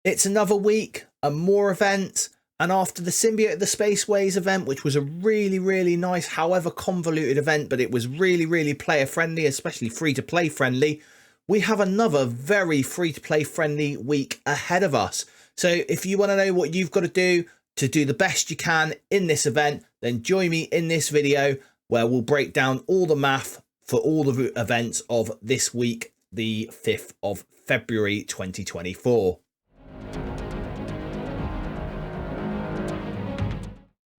It's another week and more events. And after the Symbiote of the Spaceways event, which was a really nice, however convoluted event, but it was really player friendly, especially free to play friendly, we have another very free to play friendly week ahead of us. So if you want to know what you've got to do the best you can in this event, then join me in this video where we'll break down all the math for all the events of this week, the 5th of February 2024.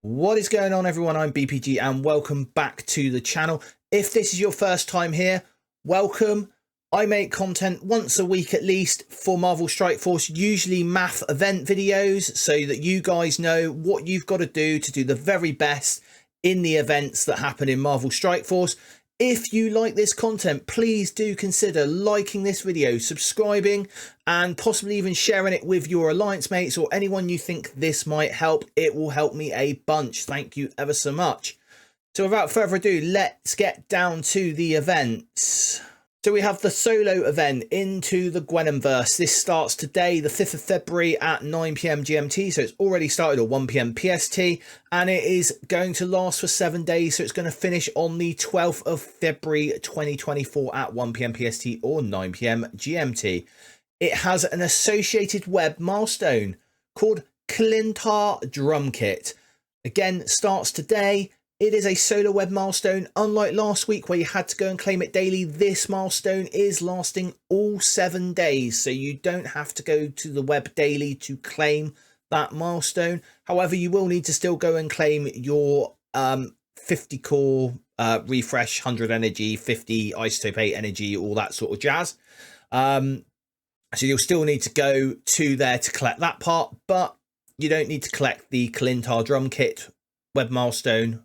What is going on, everyone? I'm BPG and welcome back to the channel. If this is your first time here, welcome. I make content once a week at least for Marvel Strike Force, usually math event videos, so that you guys know what you've got to do the very best in the events that happen in Marvel Strike Force. If you like this content, please do consider liking this video, subscribing, and possibly even sharing it with your alliance mates or anyone you think this might help. It will help me a bunch. Thank you ever so much. So without further ado, let's get down to the events. So we have the solo event into the Gwenomverse. This starts today, the 5th of February at 9 PM GMT. So it's already started at 1 PM PST, and it is going to last for 7 days. So it's going to finish on the 12th of February 2024 at 1 PM PST or 9 PM GMT. It has an associated web milestone called Clintar Drum Kit. Again, starts today. It is a solo web milestone. Unlike last week where you had to go and claim it daily, this milestone is lasting all 7 days. So you don't have to go to the web daily to claim that milestone. However, you will need to still go and claim your 50 core refresh, 100 energy, 50 isotope 8 energy, all that sort of jazz. So you'll still need to go to there to collect that part, but you don't need to collect the Clintar Drum Kit web milestone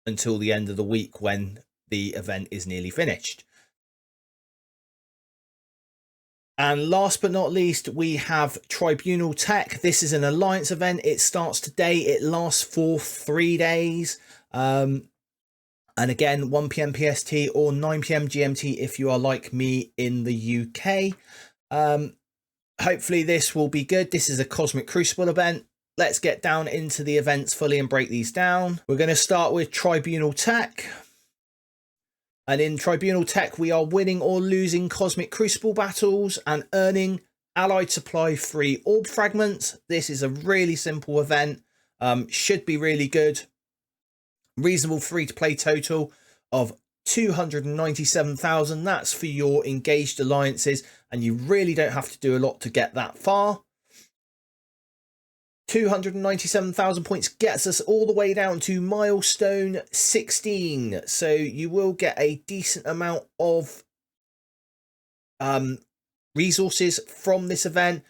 until the end of the week when the event is nearly finished. And last but not least, we have Tribunal Tech. This is an alliance event. It starts today. It lasts for 3 days. And again, 1 PM PST or 9 PM GMT if you are like me in the UK. Hopefully this will be good. This is a Cosmic Crucible event. Let's get down into the events fully and break these down. We're going to start with Tribunal Tech. And in Tribunal Tech, we are winning or losing Cosmic Crucible battles and earning Allied Supply 3 orb fragments. This is a really simple event. Should be really good. Reasonable free-to-play total of 297,000. That's for your engaged alliances, and you really don't have to do a lot to get that far. 297,000 points gets us all the way down to milestone 16. So you will get a decent amount of resources from this event.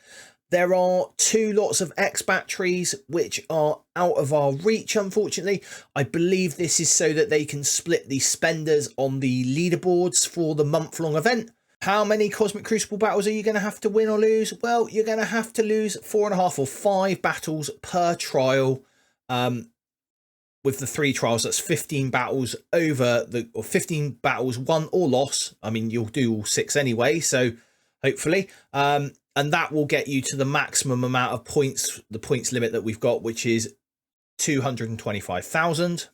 There are 2 lots of X batteries, which are out of our reach, unfortunately. I believe this is so that they can split the spenders on the leaderboards for the month-long event. How many Cosmic Crucible battles are you going to have to win or lose? Well, you're going to have to lose 4.5 or 5 battles per trial. With the 3 trials, that's 15 battles or 15 battles won or lost. I mean, you'll do all 6 anyway, so hopefully. And that will get you to the maximum amount of points, the points limit that we've got, which is 225,000.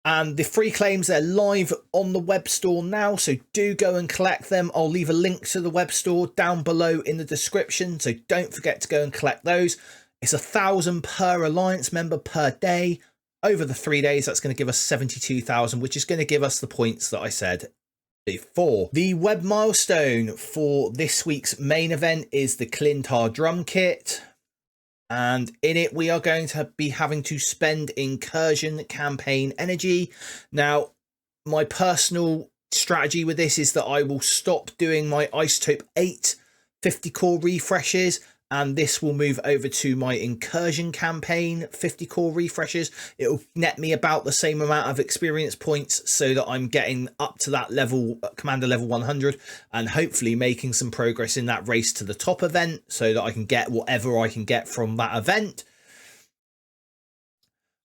And the free claims, they're live on the web store now, so do go and collect them. I'll leave a link to the web store down below in the description, so don't forget to go and collect those. It's 1,000 per alliance member per day. Over the 3 days, that's going to give us 72,000, which is going to give us the points that I said before. The web milestone for this week's main event is the Clintar Drum Kit. And in it, we are going to be having to spend incursion campaign energy. Now, my personal strategy with this is that I will stop doing my isotope 8 50 core refreshes, and this will move over to my incursion campaign 50 core refreshes. It will net me about the same amount of experience points so that I'm getting up to that level, commander level 100, and hopefully making some progress in that race to the top event so that I can get whatever I can get from that event.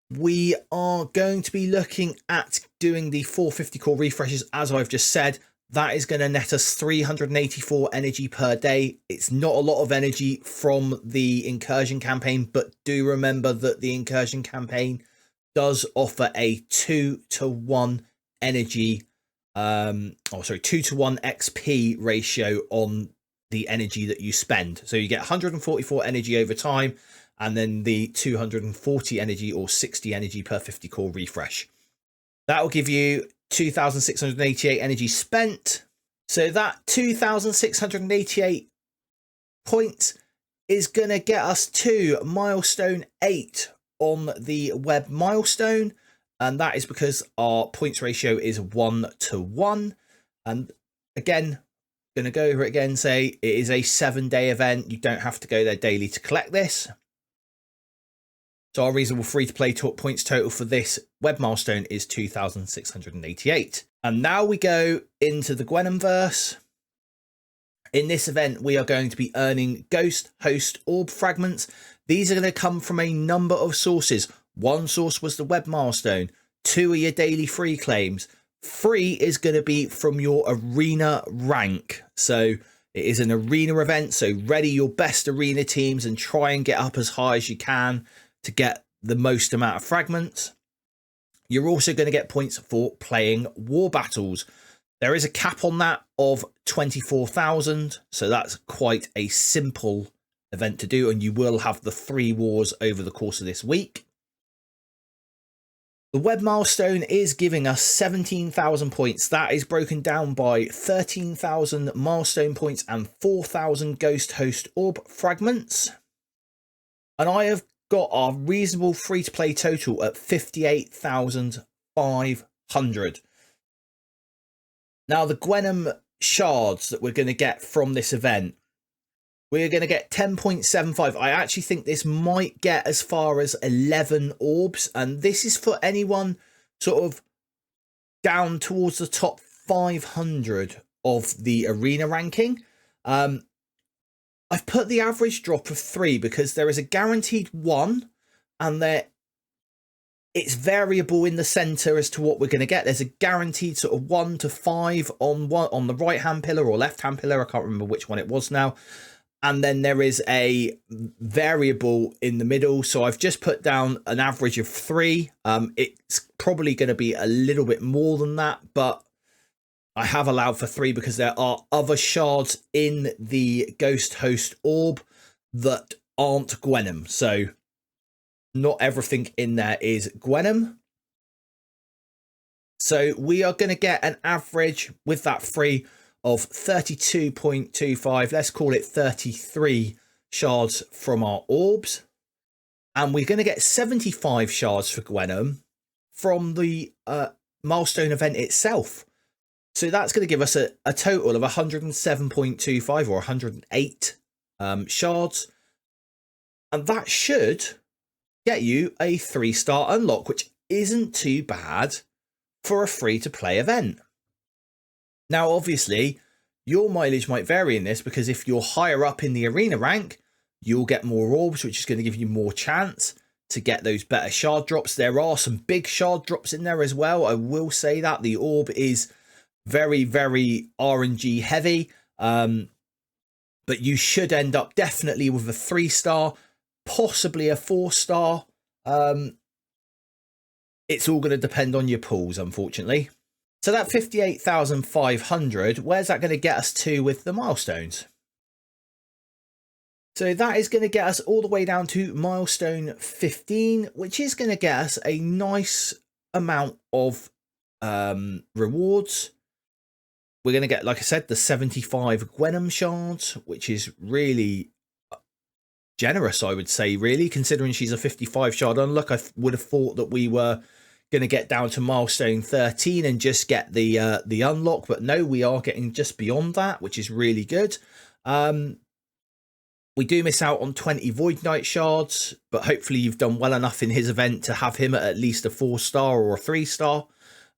We are going to be looking at doing the 450 core refreshes, as I've just said. That is going to net us 384 energy per day. It's not a lot of energy from the incursion campaign, but do remember that the incursion campaign does offer a 2-to-1 energy, 2-to-1 XP ratio on the energy that you spend. So you get 144 energy over time, and then the 240 energy or 60 energy per 50 core refresh. That will give you 2,688 energy spent. So that 2,688 points is going to get us to milestone 8 on the web milestone. And that is because our points ratio is 1-to-1. And again, going to go over it again, say it is a 7-day event. You don't have to go there daily to collect this. So our reasonable free-to-play points total for this web milestone is 2,688. And now we go into the Gwenomverse. In this event, we are going to be earning Ghost Host Orb Fragments. These are going to come from a number of sources. One source was the web milestone. 2 are your daily free claims. 3 is going to be from your arena rank. So it is an arena event. So ready your best arena teams and try and get up as high as you can to get the most amount of fragments. You're also going to get points for playing war battles. There is a cap on that of 24,000. So that's quite a simple event to do. And you will have the 3 wars over the course of this week. The web milestone is giving us 17,000 points. That is broken down by 13,000 milestone points and 4,000 Ghost Host Orb fragments. And I have got our reasonable free-to-play total at 58,500. Now, the Gwenom shards that we're going to get from this event, we're going to get 10.75. I actually think this might get as far as 11 orbs. And this is for anyone sort of down towards the top 500 of the arena ranking. I've put the average drop of 3 because there is a guaranteed 1 and it's variable in the center as to what we're going to get. There's a guaranteed sort of 1 to 5 on the right hand pillar or left hand pillar. I can't remember which one it was now. And then there is a variable in the middle. So I've just put down an average of 3. It's probably going to be a little bit more than that, but I have allowed for 3 because there are other shards in the Ghost Host Orb that aren't Gwenom. So not everything in there is Gwenom. So we are going to get an average with that 3 of 32.25. Let's call it 33 shards from our orbs. And we're going to get 75 shards for Gwenom from the milestone event itself. So that's going to give us a total of 107.25 or 108 shards. And that should get you a 3-star unlock, which isn't too bad for a free-to-play event. Now, obviously, your mileage might vary in this because if you're higher up in the arena rank, you'll get more orbs, which is going to give you more chance to get those better shard drops. There are some big shard drops in there as well. I will say that the orb is very, very RNG heavy, but you should end up definitely with a 3-star, possibly a 4-star. It's all going to depend on your pools, unfortunately. So that 58,500, where's that going to get us to with the milestones? So that is going to get us all the way down to milestone 15, which is going to get us a nice amount of rewards. We're going to get, like I said, the 75 Gwenom shards, which is really generous, I would say, really, considering she's a 55 shard unlock. I would have thought that we were going to get down to milestone 13 and just get the unlock, but no, we are getting just beyond that, which is really good. We do miss out on 20 Void Knight shards, but hopefully you've done well enough in his event to have him at least a 4-star or a 3-star.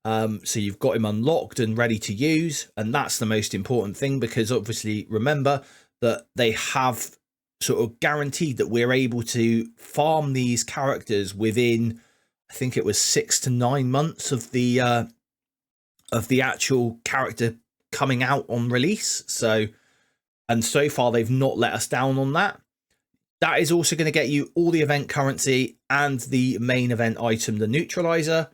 So you've got him unlocked and ready to use, and that's the most important thing, because obviously remember that they have sort of guaranteed that we're able to farm these characters within, I think it was 6 to 9 months of the actual character coming out on release. And so far they've not let us down on that. That is also going to get you all the event currency and the main event item, the neutralizer,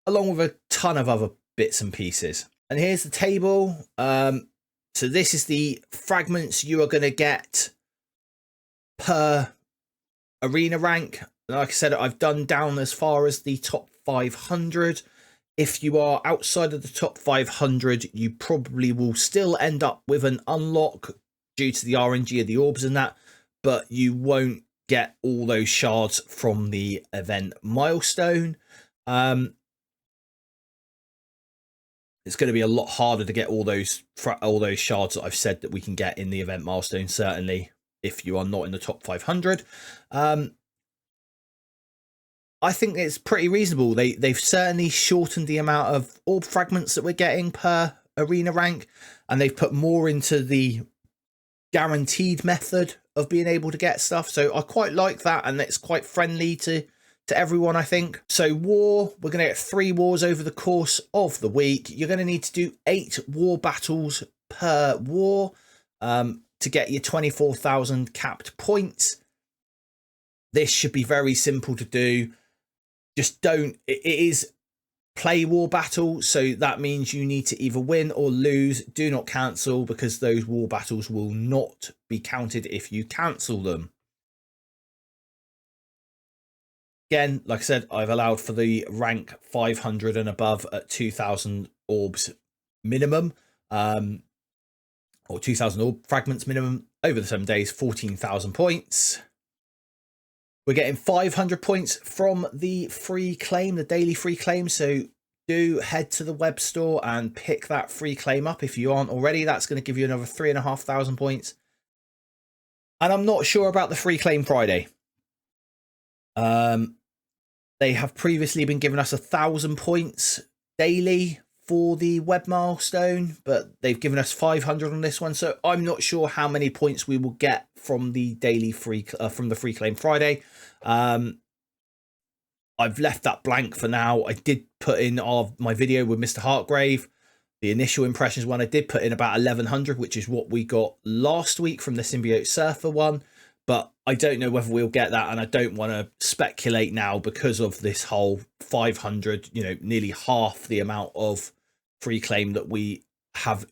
along with a ton of other bits and pieces. And here's the table. So this is the fragments you are going to get per arena rank. Like I said, I've done down as far as the top 500. If you are outside of the top 500, you probably will still end up with an unlock due to the RNG of the orbs and that, but you won't get all those shards from the event milestone. It's going to be a lot harder to get all those shards that I've said that we can get in the event milestone, certainly if you are not in the top 500. I think it's pretty reasonable. They've certainly shortened the amount of orb fragments that we're getting per arena rank, and they've put more into the guaranteed method of being able to get stuff. So I quite like that, and it's quite friendly to everyone, I think. So war, we're going to get 3 wars over the course of the week. You're going to need to do 8 war battles per war to get your 24,000 capped points. This should be very simple to do. Just don't, it is play war battle, so that means you need to either win or lose. Do not cancel, because those war battles will not be counted if you cancel them. Again, like I said, I've allowed for the rank 500 and above at 2,000 orbs minimum, or 2,000 orb fragments minimum over the 7 days, 14,000 points. We're getting 500 points from the free claim, the daily free claim. So do head to the web store and pick that free claim up if you aren't already. That's going to give you another 3,500 points. And I'm not sure about the free claim Friday. They have previously been giving us 1,000 points daily for the web milestone, but they've given us 500 on this one. So I'm not sure how many points we will get from the daily free, from the free claim Friday. I've left that blank for now. I did put in my video with Mr. Hartgrave, the initial impressions one. I did put in about 1,100, which is what we got last week from the Symbiote Surfer one. But I don't know whether we'll get that, and I don't want to speculate now because of this whole 500, nearly half the amount of free claim that we have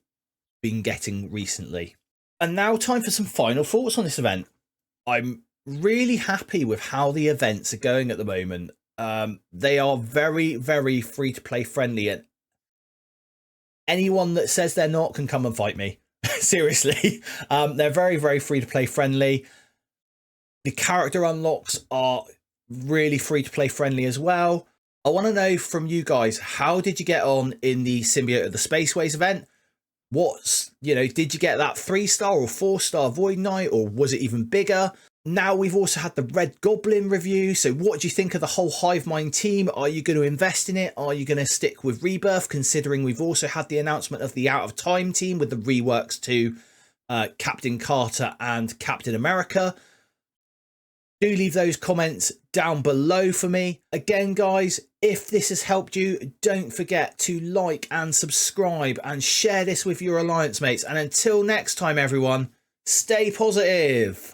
been getting recently. And now time for some final thoughts on this event. I'm really happy with how the events are going at the moment. They are very, very free to play friendly, and anyone that says they're not can come and fight me. Seriously. They're very, very free to play friendly. The character unlocks are really free to play friendly as well. I want to know from you guys, how did you get on in the Symbiote of the Spaceways event? Did you get that 3-star or 4-star Void Knight, or was it even bigger? Now we've also had the Red Goblin review. So what do you think of the whole Hivemind team? Are you going to invest in it? Are you going to stick with Rebirth, considering we've also had the announcement of the Out of Time team with the reworks to Captain Carter and Captain America? Do leave those comments down below for me. Again, guys, if this has helped you, don't forget to like and subscribe and share this with your alliance mates. And until next time, everyone, stay positive.